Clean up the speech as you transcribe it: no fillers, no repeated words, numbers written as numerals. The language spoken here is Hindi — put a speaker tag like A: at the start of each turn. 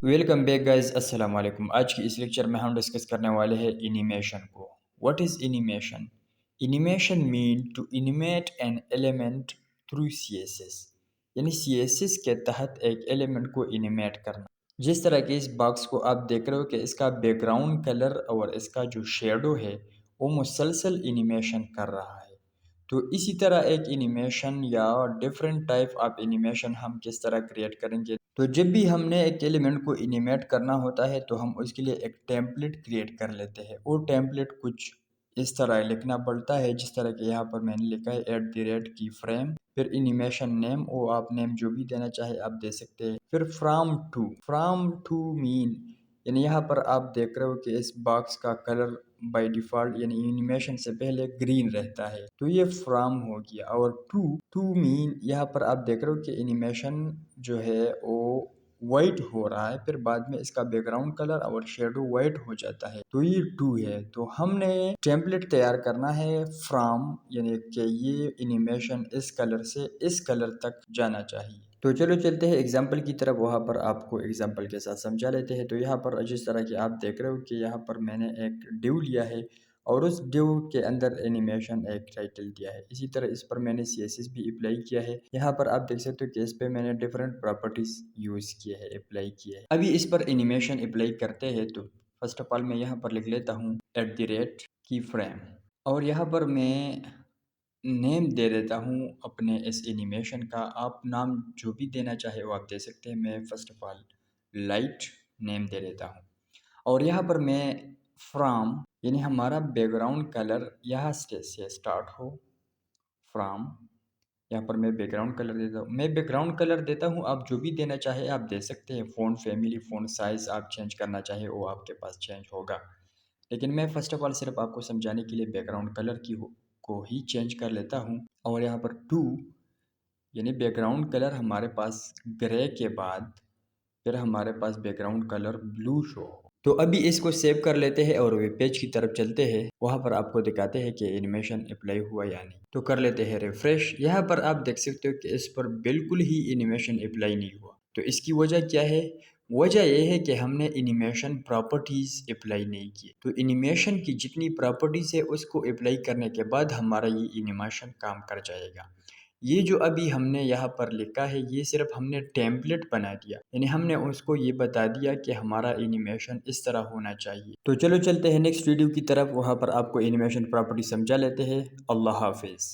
A: वेलकम बैक गाइस, अस्सलाम वालेकुम। आज की इस लेक्चर में हम डिस्कस करने वाले हैं एनिमेशन को। What is animation? Animation mean to animate an element through CSS, यानी सीएसएस के तहत एक एलिमेंट को एनिमेट करना। जिस तरह के इस बॉक्स को आप देख रहे हो कि इसका बैकग्राउंड कलर और इसका जो शेडो है वो मुसलसल एनिमेशन कर रहा है। तो इसी तरह एक एनिमेशन या डिफरेंट टाइप ऑफ एनिमेशन हम किस तरह क्रिएट करेंगे। तो जब भी हमने एक एलिमेंट को एनिमेट करना होता है तो हम उसके लिए एक टेम्पलेट क्रिएट कर लेते हैं। वो टेम्पलेट कुछ इस तरह लिखना पड़ता है, जिस तरह के यहाँ पर मैंने लिखा है @ की फ्रेम, फिर एनिमेशन नेम, वो आप नेम जो भी देना चाहे आप दे सकते हैं। फिर फ्रॉम टू मीन, यानी यहाँ पर आप देख रहे हो कि इस बॉक्स का कलर बाय डिफ़ॉल्ट यानी एनिमेशन से पहले ग्रीन रहता है, तो ये फ्रॉम हो गया। और टू मीन, यहाँ पर आप देख रहे हो कि एनिमेशन जो है वो वाइट हो रहा है, फिर बाद में इसका बैकग्राउंड कलर और शेडो वाइट हो जाता है, तो ये टू है। तो हमने टेम्पलेट तैयार करना है फ्रॉम, यानी कि ये एनिमेशन इस कलर से इस कलर तक जाना चाहिए। तो चलो चलते हैं एग्जाम्पल की तरफ, वहाँ पर आपको एग्जाम्पल के साथ समझा लेते हैं। तो यहाँ पर जिस तरह की आप देख रहे हो कि यहाँ पर मैंने एक डिव लिया है और उस डिव के अंदर एनिमेशन एक टाइटल दिया है। इसी तरह इस पर मैंने CSS भी अप्लाई किया है। यहाँ पर आप देख सकते हो कि इस पर मैंने डिफरेंट प्रॉपर्टीज यूज़ किए हैं, अप्लाई किए हैं। अभी इस पर एनिमेशन अप्लाई करते हैं तो फर्स्ट ऑफ ऑल मैं यहाँ पर लिख लेता हूँ @ की फ्रेम, और यहाँ पर मैं नेम दे देता हूँ अपने इस एनिमेशन का। आप नाम जो भी देना चाहे वो आप दे सकते हैं। मैं first of all light name दे देता हूँ। और यहाँ पर मैं फ्रॉम, यानी हमारा बैकग्राउंड कलर यहाँ से स्टार्ट हो, फ्रॉम, यहाँ पर मैं बैकग्राउंड कलर देता हूँ। मैं बैकग्राउंड कलर देता हूँ, आप जो भी देना चाहे आप दे सकते हैं। फ़ॉन्ट फैमिली, फ़ॉन्ट साइज़ आप चेंज करना चाहे वो आपके पास चेंज होगा, लेकिन मैं फ़र्स्ट ऑफ ऑल सिर्फ आपको समझाने के लिए बैकग्राउंड कलर को ही चेंज कर लेता हूँ। और यहाँ पर टू, यानी बैकग्राउंड कलर हमारे पास ग्रे के बाद फिर हमारे पास बैकग्राउंड कलर ब्लू शो हो। तो अभी इसको सेव कर लेते हैं और वेब पेज की तरफ चलते हैं। वहाँ पर आपको दिखाते हैं कि एनिमेशन अप्लाई हुआ या नहीं। तो कर लेते हैं रिफ्रेश। यहाँ पर आप देख सकते हो कि इस पर बिल्कुल ही एनिमेशन अप्लाई नहीं हुआ। तो इसकी वजह क्या है? वजह यह है कि हमने एनिमेशन प्रॉपर्टीज़ अप्लाई नहीं की। तो एनिमेशन की जितनी प्रॉपर्टीज़ है उसको अप्लाई करने के बाद हमारा ये एनिमेशन काम कर जाएगा। ये जो अभी हमने यहाँ पर लिखा है ये सिर्फ हमने टेम्पलेट बना दिया, यानी हमने उसको ये बता दिया कि हमारा एनिमेशन इस तरह होना चाहिए। तो चलो चलते हैं नेक्स्ट वीडियो की तरफ, वहाँ पर आपको एनिमेशन प्रॉपर्टी समझा लेते हैं। अल्लाह हाफिज़।